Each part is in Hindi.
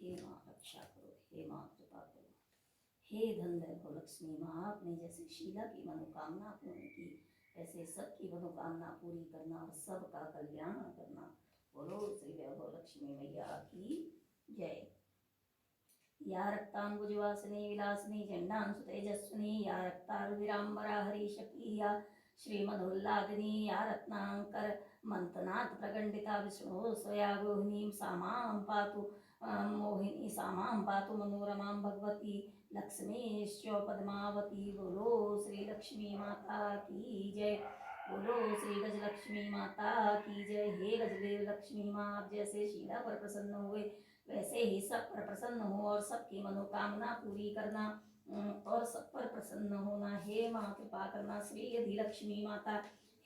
हे माँ रक्षा करो, हे माँ कृपा करो, हे धन वैभव लक्ष्मी माँ। आपने जैसे शीला की मनोकामना पूर्ण की वैसे सबकी मनोकामना पूरी करना और सबका कल्याण करना। बोलो श्री वैभव लक्ष्मी मैया की जय। या रक्तांबुजवासिनी विलासिनी झंडांशु तेजस्विनी या रक्तारुधिरांबरा हरिशक्ति या श्रीमदुल्लादिनी या रत्नांकर मंथनात् प्रगंडिता विष्णु स्वया गोहिनीं सामां पातु मोहिनी सामां पातु मनोरमां भगवती लक्ष्मीश्च पद्मावती। बोलो श्री लक्ष्मी माता की जय। बोलो श्री गजलक्ष्मी माता की जय। हे गजदेव लक्ष्मी माँ, आप जैसे शीला पर प्रसन्न हुए वैसे ही सब पर प्रसन्न हो और सबकी मनोकामना पूरी करना और सब पर प्रसन्न होना। हे माँ कृपा करना श्री अधिलक्ष्मी माता।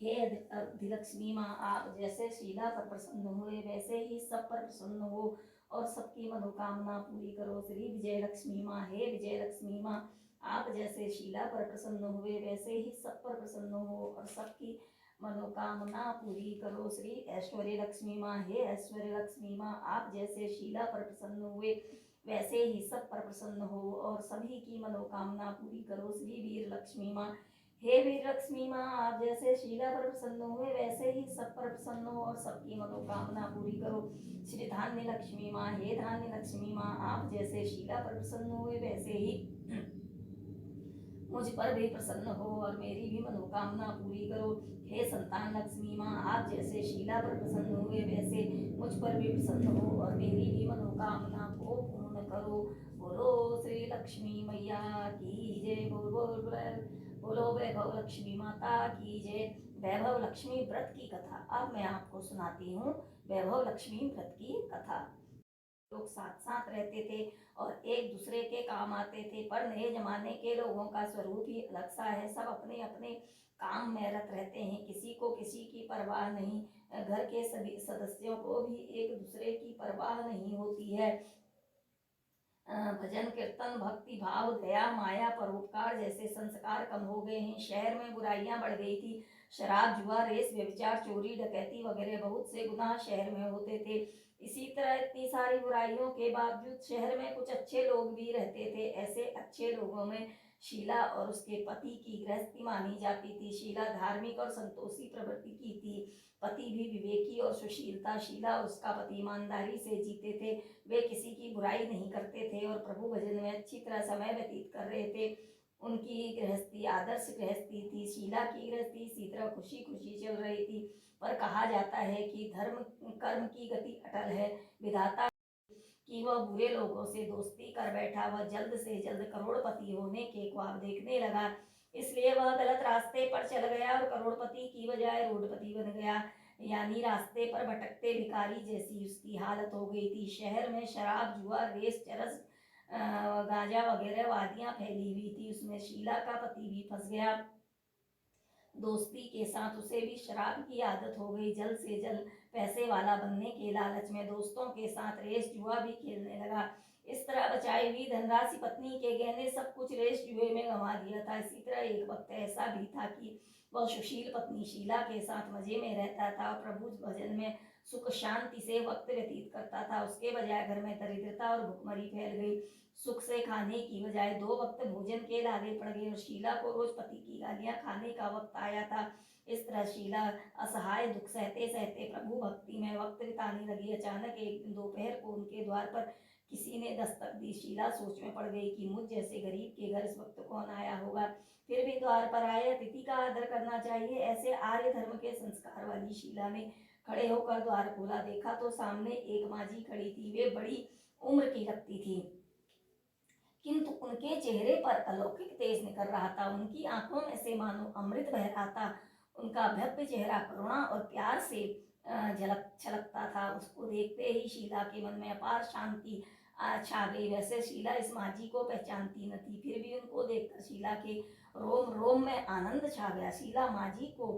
हे अधिलक्ष्मी माँ, आप जैसे शीला पर प्रसन्न हुए वैसे ही सब पर प्रसन्न हो और सबकी मनोकामना पूरी करो। श्री विजय लक्ष्मी माँ। हे विजय लक्ष्मी माँ, आप जैसे शीला पर प्रसन्न हुए वैसे ही सब पर प्रसन्न हो और सबकी मनोकामना पूरी करो। श्री ऐश्वर्य लक्ष्मी माँ। हे ऐश्वर्य लक्ष्मी माँ, आप जैसे शीला पर प्रसन्न हुए वैसे ही सब पर प्रसन्न हो और सभी की मनोकामना पूरी करो। श्री वीर लक्ष्मी माँ। हे वीर लक्ष्मी माँ, आप जैसे शीला पर प्रसन्न हुए वैसे ही सब पर प्रसन्न हो और सबकी मनोकामना पूरी करो। श्री धान्य लक्ष्मी माँ। हे धान्य लक्ष्मी माँ, आप जैसे शीला पर प्रसन्न हुए वैसे ही मुझ पर भी प्रसन्न हो और मेरी भी मनोकामना पूरी करो। हे संतान लक्ष्मी माँ, आप जैसे शीला पर प्रसन्न हुए वैसे मुझ पर भी प्रसन्न हो और मेरी भी मनोकामना को पूर्ण करो। बोलो श्री लक्ष्मी मैया की जय। बोलो वैभव लक्ष्मी माता की जय। वैभव लक्ष्मी व्रत की कथा अब मैं आपको सुनाती हूँ। वैभव लक्ष्मी व्रत की कथा। लोग साथ साथ रहते थे और एक दूसरे के काम आते थे, पर नए जमाने के लोगों का स्वरूप ही अलग सा है। सब अपने अपने काम में रत रहते हैं, किसी को किसी की परवाह नहीं। घर के सभी सदस्यों को भी एक दूसरे की परवाह नहीं होती है। भजन कीर्तन भक्ति भाव दया माया परोपकार जैसे संस्कार कम हो गए हैं। शहर में बुराइयां बढ़ गई थी। शराब जुआ रेस व्यभिचार चोरी डकैती वगैरह बहुत से गुनाह शहर में होते थे। इसी तरह इतनी सारी बुराइयों के बावजूद शहर में कुछ अच्छे लोग भी रहते थे। ऐसे अच्छे लोगों में शीला और उसके पति की गृहस्थी मानी जाती थी। शीला धार्मिक और संतोषी प्रवृत्ति की थी। पति भी विवेकी और सुशील था। शीला और उसका पति ईमानदारी से जीते थे। वे किसी की बुराई नहीं करते थे और प्रभु भजन में अच्छी तरह समय व्यतीत कर रहे थे। उनकी गृहस्थी आदर्श गृहस्थी थी। शीला की गृहस्थी इसी तरह खुशी खुशी चल रही थी। पर कहा जाता है कि धर्म कर्म की गति अटल है। विधाता कि वह बुरे लोगों से दोस्ती कर बैठा। वह जल्द से जल्द करोड़पति होने के ख्वाब देखने लगा, इसलिए वह गलत रास्ते पर चल गया और करोड़पति की बजाय रोडपति बन गया। यानी रास्ते पर भटकते भिखारी जैसी उसकी हालत हो गई थी। शहर में शराब जुआ रेस चरस गांजा वगैरह वादियां फैली हुई थी। उसमें शीला का पति भी फंस गया। दोस्ती के साथ उसे भी शराब की आदत हो गई। जल्द से जल्द पैसे वाला बनने के लालच में दोस्तों के साथ रेस जुआ भी खेलने लगा। इस तरह बचाई हुई धनराशि पत्नी के गहने सब कुछ रेस जुए में गंवा दिया था। इसी तरह एक वक्त ऐसा भी था कि वह सुशील पत्नी शीला के साथ मजे में रहता था और प्रभु भजन में सुख शांति से वक्त व्यतीत करता था। उसके बजाय घर में दरिद्रता और भुखमरी फैल गई। सुख से खाने की बजाय 2 वक्त भोजन के लाले पड़ गए और शीला को रोज पति की गालियां खाने का वक्त आया था। इस तरह शीला असहाय दुख सहते सहते प्रभु भक्ति में वक्त बिताने लगी। अचानक एक दिन दोपहर को उनके द्वार पर किसी ने दस्तक दी। शीला सोच में पड़ गई कि मुझ जैसे गरीब के घर इस वक्त कौन आया होगा। फिर भी द्वार पर आए अतिथि का आदर करना चाहिए, ऐसे आर्य धर्म के संस्कार वाली शीला ने खड़े होकर द्वार खोला। देखा तो सामने एक माजी खड़ी थी। वे बड़ी उम्र की लगती थी, किंतु उनके चेहरे पर अलौकिक तेज निकल रहा था। उनकी आंखों में से मानो अमृत बह रहा था। उनका भव्य चेहरा करुणा और प्यार से छलकता था। उसको देखते ही शीला के मन में अपार शांति छा गई। वैसे शीला इस माजी को पहचानती न थी, फिर भी उनको देखकर शीला के रोम रोम में आनंद छा गया। शीला माजी को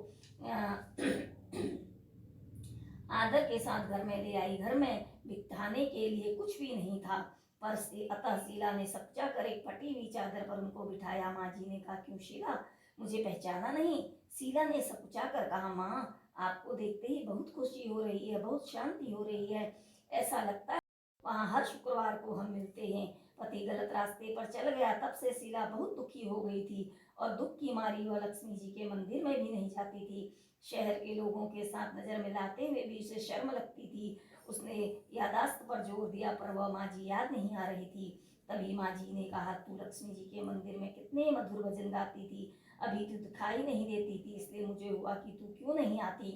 आदर के साथ घर में ले आई। घर में बिठाने के लिए कुछ भी नहीं था, पर अतः शीला ने सच्चा कर एक फटी हुई चादर पर उनको बिठाया। माँ जी ने कहा, क्यों शीला, मुझे पहचाना नहीं? शीला ने सकुचा कर कहा, माँ आपको देखते ही बहुत खुशी हो रही है, बहुत शांति हो रही है। ऐसा लगता है वहाँ हर शुक्रवार को हम मिलते हैं। पति गलत रास्ते पर चल गया, तब से शीला बहुत दुखी हो गई थी और दुख की मारी वह लक्ष्मी जी के मंदिर में भी नहीं जाती थी। शहर के लोगों के साथ नजर मिलाते हुए भी उसे शर्म लगती थी। उसने यादाश्त पर जोर दिया, पर वह माँ जी याद नहीं आ रही थी। तभी माँ जी ने कहा, तू लक्ष्मी जी के मंदिर में कितने मधुर भजन गाती थी, अभी तू दिखाई नहीं देती थी, इसलिए मुझे हुआ कि तू क्यों नहीं आती,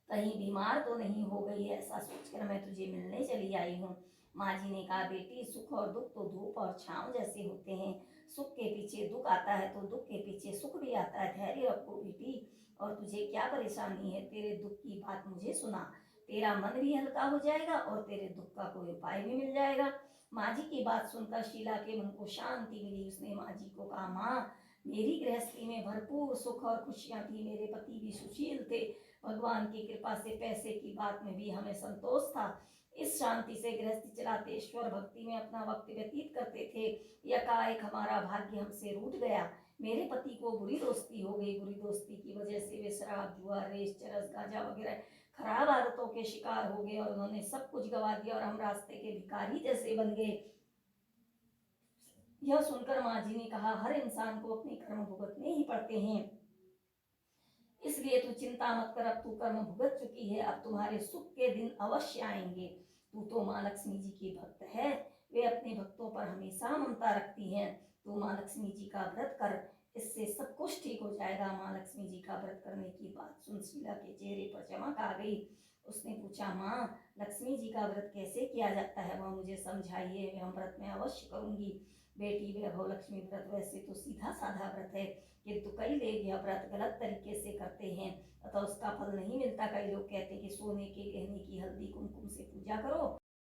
कहीं बीमार तो नहीं हो गई है, ऐसा सोचकर मैं तुझे मिलने चली आई हूँ। माँ जी ने कहा, बेटी सुख और दुख तो धूप और छांव जैसे होते हैं, सुख के पीछे दुख आता है तो दुख के पीछे सुख भी आता है, धैर्य रखो बेटी। और तुझे क्या परेशानी है, तेरे दुख की बात मुझे सुना, तेरा मन भी हल्का हो जाएगा और तेरे दुख का कोई उपाय भी मिल जाएगा। माँ जी की बात सुनकर शीला के मन को शांति मिली। उसने माँ जी को कहा, माँ, मेरी गृहस्थी में भरपूर सुख और खुशियां थी, मेरे पति भी सुशील थे, भगवान की कृपा से पैसे की बात में भी हमें संतोष था। इस शांति से गृहस्थी चलाते, ईश्वर भक्ति में अपना वक्त व्यतीत करते थे। एकाएक हमारा भाग्य हमसे रूठ गया। मेरे पति को बुरी दोस्ती हो गई। बुरी दोस्ती की वजह से वे शराब, जुआ, रेस, चरस, गांजा वगैरह खराब आदतों के शिकार हो गए और उन्होंने सब कुछ गवा दिया और हम रास्ते के भिखारी जैसे बन गए। यह सुनकर माँ जी ने कहा, हर इंसान को अपने कर्म भुगतने ही पड़ते हैं, इसलिए तू चिंता मत कर, अब तू कर्म भुगत चुकी है, अब तुम्हारे सुख के दिन अवश्य आएंगे। तू तो माँ लक्ष्मी जी की भक्त है, वे अपने भक्तों पर हमेशा ममता रखती हैं। तू माँ लक्ष्मी जी का व्रत कर, इससे सब कुछ ठीक हो जाएगा। माँ लक्ष्मी जी का व्रत करने की बात सुन शीला के चेहरे पर चमक आ गई। उसने पूछा, माँ, लक्ष्मी जी का व्रत कैसे किया जाता है, वह मुझे समझाइए, मैं व्रत में अवश्य करूंगी। बेटी, वैभव लक्ष्मी व्रत वैसे तो सीधा साधा व्रत है, किंतु कई लोग यह व्रत गलत तरीके से करते हैं, अतः उसका फल नहीं मिलता। कई लोग कहते हैं कि सोने के गहने की हल्दी कुमकुम से पूजा करो,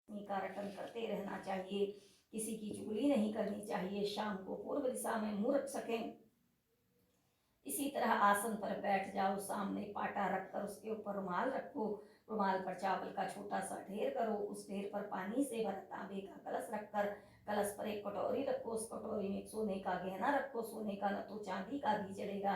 का रटन करते रहना चाहिए, किसी की चुगली नहीं करनी चाहिए, शाम को पूर्व दिशा में मुंह रख सकें, इसी तरह आसन पर बैठ जाओ, सामने पाटा रखकर उसके ऊपर रुमाल रखो, रुमाल पर चावल का छोटा सा ढेर करो, उस ढेर पर पानी से भरा तांबे का कलश रखकर कलश पर एक कटोरी रखो, उस कटोरी में सोने का गहना रखो, सोने का न तो चांदी का भी चलेगा,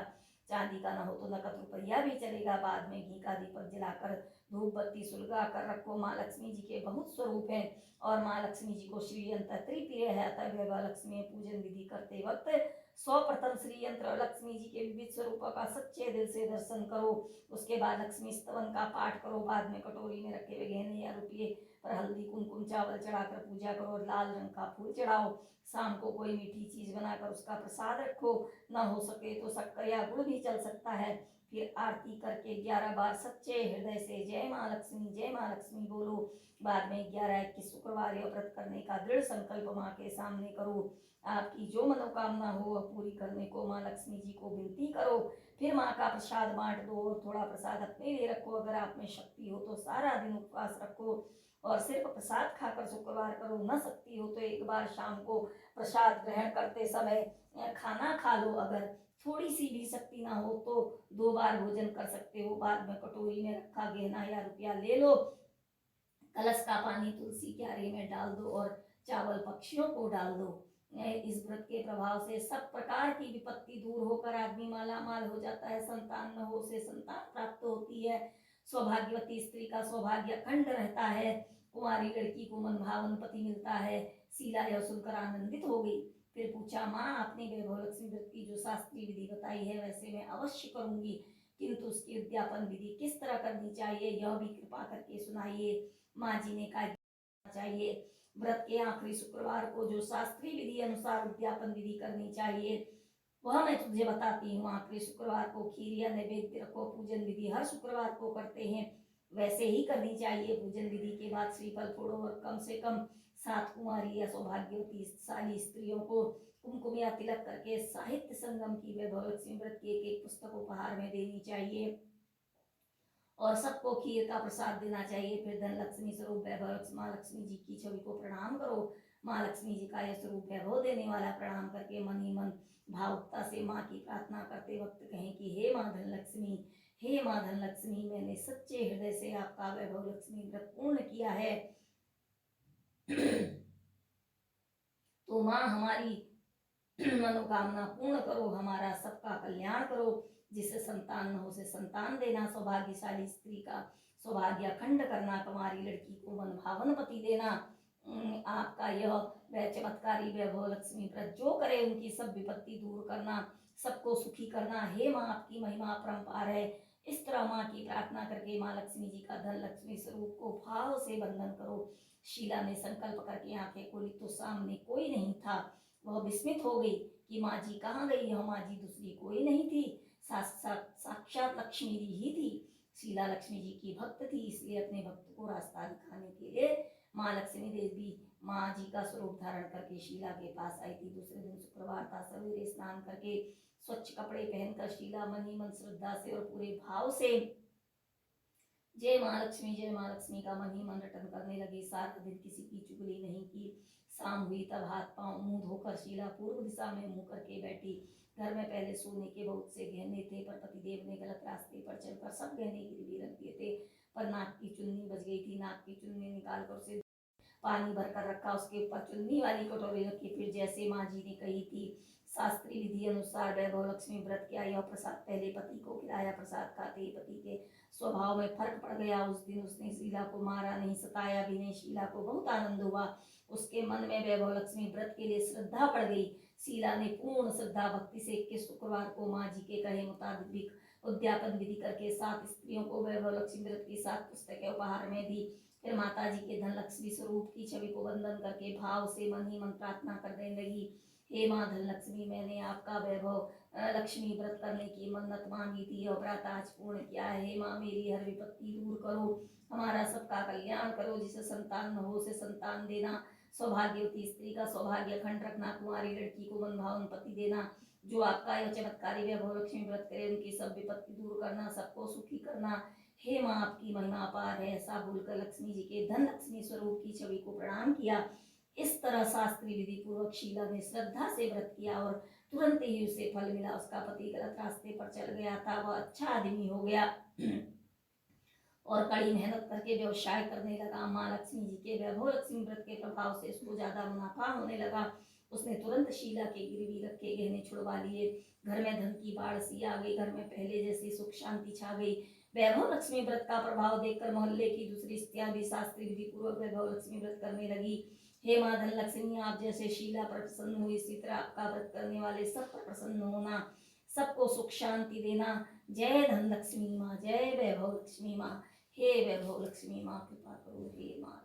चांदी का न हो तो नकद रुपया भी चलेगा। बाद में घी का दीपक जलाकर धूप बत्ती सुलगा कर रखो। माँ लक्ष्मी जी के बहुत स्वरूप हैं और माँ लक्ष्मी जी को श्री यंत्र अति प्रिय है, अतः वैभव लक्ष्मी पूजन विधि करते वक्त सर्वप्रथम श्री यंत्र लक्ष्मी जी के विविध स्वरूपों का सच्चे दिल से दर्शन करो। उसके बाद लक्ष्मी स्तवन का पाठ करो। बाद में कटोरी में रखे हुए गहने या रुपये पर हल्दी कुमकुम चावल चढ़ाकर पूजा करो, लाल रंग का फूल चढ़ाओ। शाम को कोई मीठी चीज बनाकर उसका प्रसाद रखो, न हो सके तो शक्कर या गुड़ भी चल सकता है। फिर आरती करके 11 बार सच्चे हृदय से जय माँ लक्ष्मी बोलो। बाद में 11-21 शुक्रवार यह व्रत करने का दृढ़ संकल्प माँ के सामने करो। आपकी जो मनोकामना हो वह पूरी करने को माँ लक्ष्मी जी को विनती करो। फिर माँ का प्रसाद बांट दो और थोड़ा प्रसाद अपने लिए रखो। अगर आप में शक्ति हो तो सारा दिन उपवास रखो और सिर्फ प्रसाद खाकर शुक्रवार करो। न सकती हो तो एक बार शाम को प्रसाद ग्रहण करते समय खाना खा लो। अगर थोड़ी सी भी शक्ति ना हो तो 2 बार भोजन कर सकते हो। बाद में कटोरी में रखा गहना या रुपया ले लो, कलश का पानी तुलसी क्यारी में डाल दो और चावल पक्षियों को डाल दो। इस व्रत के प्रभाव से सब प्रकार की विपत्ति दूर होकर आदमी माला माल हो जाता है। संतान न हो से संतान प्राप्त होती है। सौभाग्यवती स्त्री का सौभाग्य अखंड रहता है। कुंवारी लड़की को मनभावन पति मिलता है। शीला यह सुनकर आनंदित हो गई। फिर पूछा, माँ, आपने वैभव लक्ष्मी व्रत की जो शास्त्रीय विधि बताई है वैसे मैं अवश्य करूंगी, किंतु उसकी उद्यापन विधि किस तरह करनी चाहिए यह भी कृपा करके सुनाइए। माँ जी ने कहा, चाहिए व्रत के आखिरी शुक्रवार को जो शास्त्रीय विधि अनुसार उद्यापन विधि करनी चाहिए वह मैं तुझे बताती हूँ। आखिरी शुक्रवार को खीर या नैवेद्य रखो। पूजन विधि हर शुक्रवार को करते हैं वैसे ही करनी चाहिए। पूजन विधि के बाद श्रीफल फोड़ो और कम से कम 7 कुमारी या सौभाग्यवती शाली स्त्रियों को कुमकुम या तिलक करके साहित्य संगम की वैभव लक्ष्मी व्रत की एक पुस्तक उपहार में देनी चाहिए और सबको खीर का प्रसाद देना चाहिए। फिर धन लक्ष्मी स्वरूप वैभव माँ लक्ष्मी जी की छवि को प्रणाम करो। माँ लक्ष्मी जी का यह स्वरूप वैभव देने वाला प्रणाम करके मन ही मन भावुकता से माँ की प्रार्थना करते वक्त कहें कि हे माँ धन लक्ष्मी, हे माँ धन लक्ष्मी, मैंने सच्चे हृदय से आपका वैभव लक्ष्मी व्रत पूर्ण किया है। तो माँ हमारी मनोकामना पूर्ण करो, हमारा सबका कल्याण करो। जिसे संतान न हो उसे संतान देना, सौभाग्यशाली स्त्री का सौभाग्य अखंड करना, तुम्हारी लड़की को मन भावन पति देना। आपका यह वह चमत्कारी वैभव लक्ष्मी व्रत जो करे उनकी सब विपत्ति दूर करना, सबको सुखी करना। हे माँ, आपकी महिमा अपरंपार है। इस तरह माँ की प्रार्थना करके माँ लक्ष्मी जी का धन लक्ष्मी स्वरूप को भाव से बंधन करो। शीला ने संकल्प करके आंखें खोली तो सामने कोई नहीं था। वह विस्मित हो गई कि माँ जी कहाँ गई। यह माँ जी दूसरी कोई नहीं थी, साक्षात लक्ष्मी जी ही थी। शीला लक्ष्मी जी की भक्त थी, इसलिए अपने भक्त को रास्ता दिखाने के लिए माँ लक्ष्मी देवी माँ जी का स्वरूप धारण करके शीला के पास आई थी। दूसरे दिन शुक्रवार था। सवेरे स्नान करके स्वच्छ कपड़े पहनकर शीला मन ही मन श्रद्धा से और पूरे भाव से जय माँ लक्ष्मी का मन ही मन रटन करने लगी। सारा दिन किसी की चुगली नहीं की। शाम हुई तब हाथ पांव मुंह धोकर शीला पूर्व दिशा में मुंह करके बैठी। घर में पहले सोने के बहुत से गहने थे, पर पतिदेव ने गलत रास्ते पर चलकर सब गहने गिरवी रख दिए थे। पर नाक की चुन्नी बच गई थी। नाक की चुन्नी निकाल कर उसे पानी भरकर रखा, उसके ऊपर चुन्नी वाली कटोरी रखी। फिर जैसे माँ जी ने कही थी शास्त्रीय विधि अनुसार वैभव लक्ष्मी व्रत किया। यह प्रसाद पहले पति को खिलाया। प्रसाद खाते ही पति के स्वभाव में फर्क पड़ गया। उस दिन उसने शीला को मारा नहीं, सताया भी नहीं। शीला को बहुत आनंद हुआ। उसके मन में वैभव लक्ष्मी व्रत के लिए श्रद्धा पड़ गई। शीला ने पूर्ण श्रद्धा भक्ति से 21 शुक्रवार को माँ जी के कहे मुताबिक उद्यापन विधि करके 7 स्त्रियों को वैभव लक्ष्मी व्रत की 7 पुस्तकें उपहार में दी। फिर माता जी के धन लक्ष्मी स्वरूप की छवि को वंदन करके भाव से मन ही मन प्रार्थना करने लगी। हे माँ धन लक्ष्मी, मैंने आपका वैभव लक्ष्मी व्रत करने की मन्नत मांगी थी और व्रत आज पूर्ण किया है। हे माँ, मेरी हर विपत्ति दूर करो, हमारा सबका कल्याण करो। जिसे संतान न हो उसे संतान देना, सौभाग्यवती स्त्री का सौभाग्य अखंड रखना, कुंवारी लड़की को मन भावन पति देना। जो आपका यह चमत्कारी वैभव लक्ष्मी व्रत करे उनकी सब विपत्ति दूर करना, सबको सुखी करना। हे माँ, आपकी महिमा अपार है। ऐसा बोलकर लक्ष्मी जी के धन लक्ष्मी स्वरूप की छवि को प्रणाम किया। इस तरह शास्त्रीय विधि पूर्वक शीला ने श्रद्धा से व्रत किया और तुरंत ही उसे फल मिला। उसका पति गलत रास्ते पर चल गया था, वह अच्छा आदमी हो गया और कड़ी मेहनत करके व्यवसाय करने लगा। माँ लक्ष्मी जी के वैभव लक्ष्मी व्रत के प्रभाव से उसको ज्यादा मुनाफा होने लगा। उसने तुरंत शीला के गिरवी रखे गहने छुड़वा लिए। घर में धन की बाढ़ सी आ गई। घर में पहले जैसी सुख शांति छा गई। वैभव लक्ष्मी व्रत का प्रभाव देखकर मोहल्ले की दूसरी स्त्रियां भी शास्त्रीय विधि पूर्वक वैभव लक्ष्मी व्रत करने लगी। हे माँ धन लक्ष्मी, आप जैसे शीला पर प्रसन्न हुई, इसी तरह आपका व्रत करने वाले सब पर प्रसन्न होना, सबको सुख शांति देना। जय धन लक्ष्मी माँ, जय वैभव लक्ष्मी माँ। हे वैभव लक्ष्मी माँ, कृपा करो। हे माँ।